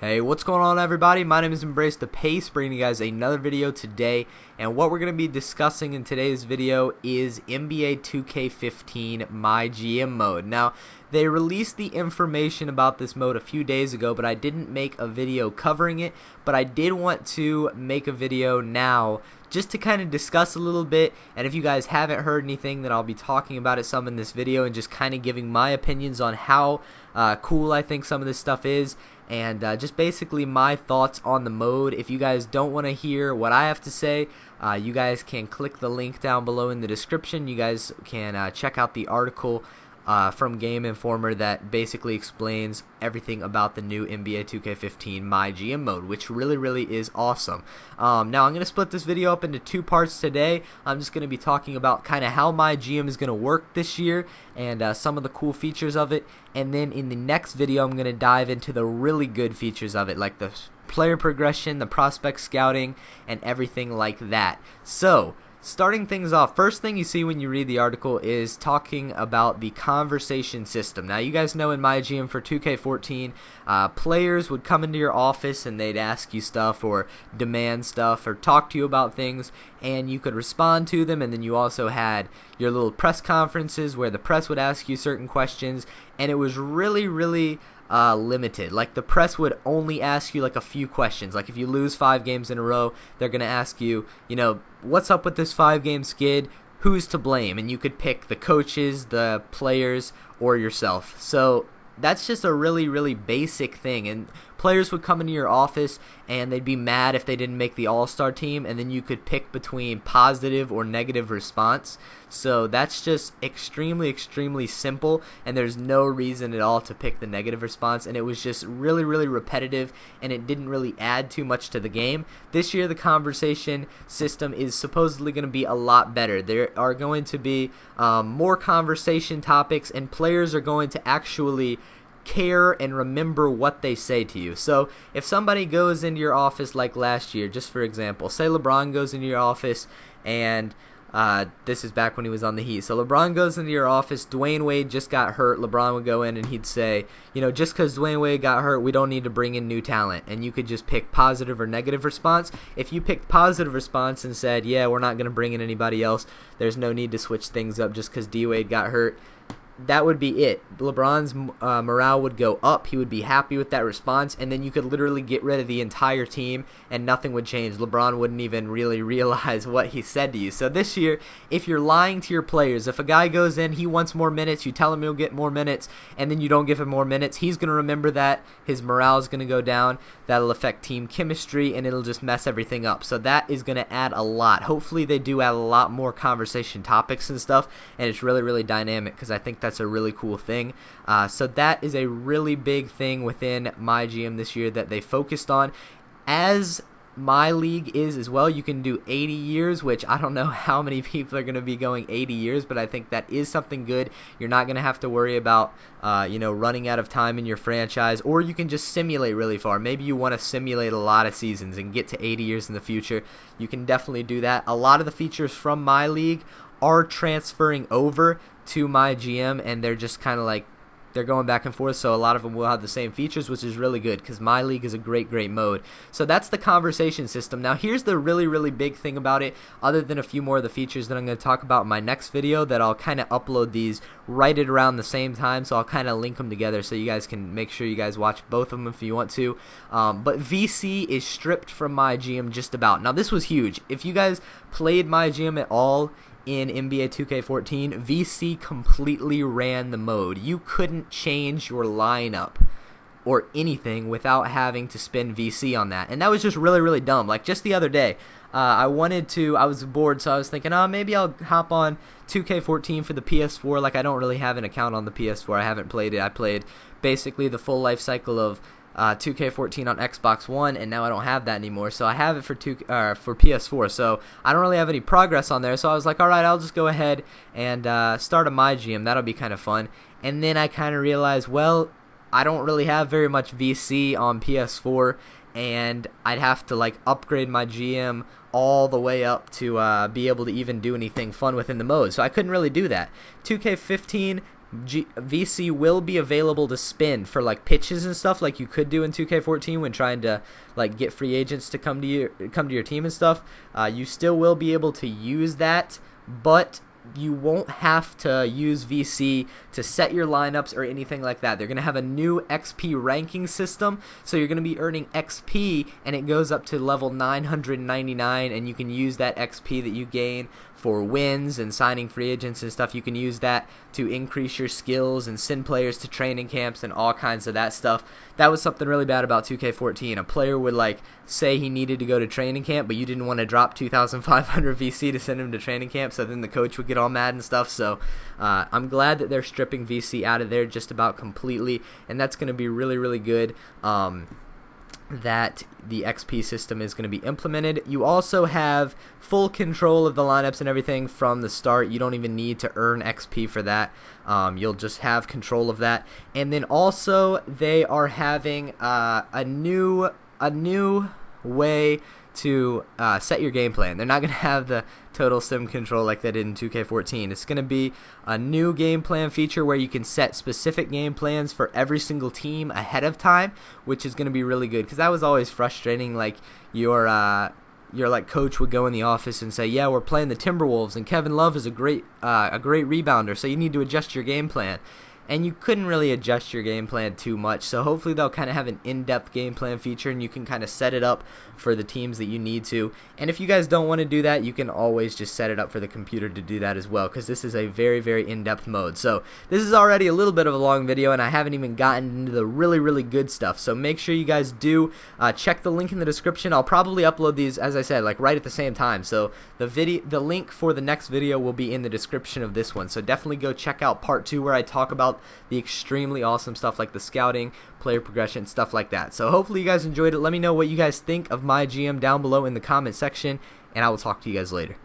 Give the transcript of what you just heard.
Hey, what's going on, everybody? My name is Embrace the Pace, bringing you guys another video today, and what we're going to be discussing in today's video is NBA 2K15 MyGM mode. Now, they released the information about this mode a few days ago, but I didn't make a video covering it, but I did want to make a video now just to kind of discuss a little bit, and if you guys haven't heard anything, then I'll be talking about it some in this video and just kind of giving my opinions on how cool I think some of this stuff is, and just basically my thoughts on the mode. If you guys don't want to hear what I have to say, you guys can click the link down below in the description. You guys can check out the article from Game Informer that basically explains everything about the new NBA 2K15 MyGM mode, which really is awesome. Now I'm going to split this video up into two parts today. I'm just going to be talking about kind of how MyGM is going to work this year and some of the cool features of it, and then in the next video I'm going to dive into the really good features of it, like the player progression, the prospect scouting, and everything like that. So starting things off, first thing you see when you read the article is talking about the conversation system. Now, you guys know in MyGM for 2K14, players would come into your office and they'd ask you stuff or demand stuff or talk to you about things, and you could respond to them, and then you also had your little press conferences where the press would ask you certain questions, and it was really limited. Like, the press would only ask you like a few questions. Like, if you lose 5 games in a row, they're gonna ask you, what's up with this 5-game skid? Who's to blame? And you could pick the coaches, the players, or yourself. So that's just a really basic thing, and players would come into your office and they'd be mad if they didn't make the all-star team, and then you could pick between positive or negative response. So that's just extremely simple, and there's no reason at all to pick the negative response, and it was just really repetitive, and it didn't really add too much to the game. This year the conversation system is supposedly going to be a lot better. There are going to be more conversation topics, and players are going to actually care and remember what they say to you. So if somebody goes into your office like last year, just for example, say LeBron goes into your office, and this is back when he was on the Heat. So LeBron goes into your office, Dwayne Wade just got hurt. LeBron would go in and he'd say, just because Dwayne Wade got hurt, we don't need to bring in new talent. And you could just pick positive or negative response. If you picked positive response and said, yeah, we're not going to bring in anybody else, there's no need to switch things up just because D Wade got hurt, that would be it. LeBron's morale would go up. He would be happy with that response, and then you could literally get rid of the entire team and nothing would change. LeBron wouldn't even really realize what he said to you. So this year, if you're lying to your players, if a guy goes in, he wants more minutes, you tell him he'll get more minutes, and then you don't give him more minutes, he's going to remember that. His morale is going to go down. That'll affect team chemistry, and it'll just mess everything up. So that is going to add a lot. Hopefully they do add a lot more conversation topics and stuff, and it's really dynamic, because I think that's a really cool thing. So that is a really big thing within MyGM this year that they focused on. As my league is as well, you can do 80 years, which I don't know how many people are going to be going 80 years, but I think that is something good. You're not going to have to worry about running out of time in your franchise, or you can just simulate really far. Maybe you want to simulate a lot of seasons and get to 80 years in the future. You can definitely do that. A lot of the features from my league are transferring over to MyGM, and they're just kind of like, they're going back and forth, so a lot of them will have the same features, which is really good because My League is a great mode. So that's the conversation system. Now here's the really big thing about it, other than a few more of the features that I'm going to talk about in my next video, that I'll kind of upload these right at around the same time, so I'll kind of link them together so you guys can make sure you guys watch both of them if you want to. But VC is stripped from MyGM just about. Now this was huge. If you guys played MyGM at all in NBA 2K14, VC completely ran the mode. You couldn't change your lineup or anything without having to spend VC on that, and that was just really dumb. Like, just the other day, I was bored, so I was thinking, maybe I'll hop on 2K14 for the PS4. Like, I don't really have an account on the PS4. I haven't played it. I played basically the full life cycle of 2K14 on Xbox One, and now I don't have that anymore, so I have it for PS4, so I don't really have any progress on there. So I was like, alright, I'll just go ahead and start a MyGM. That'll be kind of fun. And then I kind of realized, well, I don't really have very much VC on PS4, and I'd have to like upgrade my GM all the way up to be able to even do anything fun within the mode, so I couldn't really do that. 2K15 VC will be available to spend for like pitches and stuff, like you could do in 2K14 when trying to like get free agents to come to your team and stuff. You still will be able to use that, but you won't have to use VC to set your lineups or anything like that. They're going to have a new XP ranking system, so you're going to be earning XP, and it goes up to level 999, and you can use that XP that you gain for wins and signing free agents and stuff. You can use that to increase your skills and send players to training camps and all kinds of that stuff. That was something really bad about 2K14. A player would like say he needed to go to training camp, but you didn't want to drop 2,500 VC to send him to training camp, so then the coach would get all mad and stuff. So I'm glad that they're stripping VC out of there just about completely, and that's going to be really, really good. That the XP system is going to be implemented. You also have full control of the lineups and everything from the start. You don't even need to earn XP for that. You'll just have control of that. And then also they are having a new way to set your game plan. They're not going to have the total sim control like they did in 2K14. It's going to be a new game plan feature where you can set specific game plans for every single team ahead of time, which is going to be really good, because that was always frustrating. Like your like coach would go in the office and say, yeah, we're playing the Timberwolves and Kevin Love is a great rebounder, so you need to adjust your game plan. And you couldn't really adjust your game plan too much, so hopefully they'll kind of have an in-depth game plan feature, and you can kind of set it up for the teams that you need to. And if you guys don't want to do that, you can always just set it up for the computer to do that as well, because this is a very, very in-depth mode. So this is already a little bit of a long video, and I haven't even gotten into the really, really good stuff. So make sure you guys do check the link in the description. I'll probably upload these, as I said, like right at the same time. So the link for the next video will be in the description of this one. So definitely go check out part 2, where I talk about the extremely awesome stuff like the scouting, player progression, stuff like that. So hopefully you guys enjoyed it. Let me know what you guys think of MyGM down below in the comment section, and I will talk to you guys later.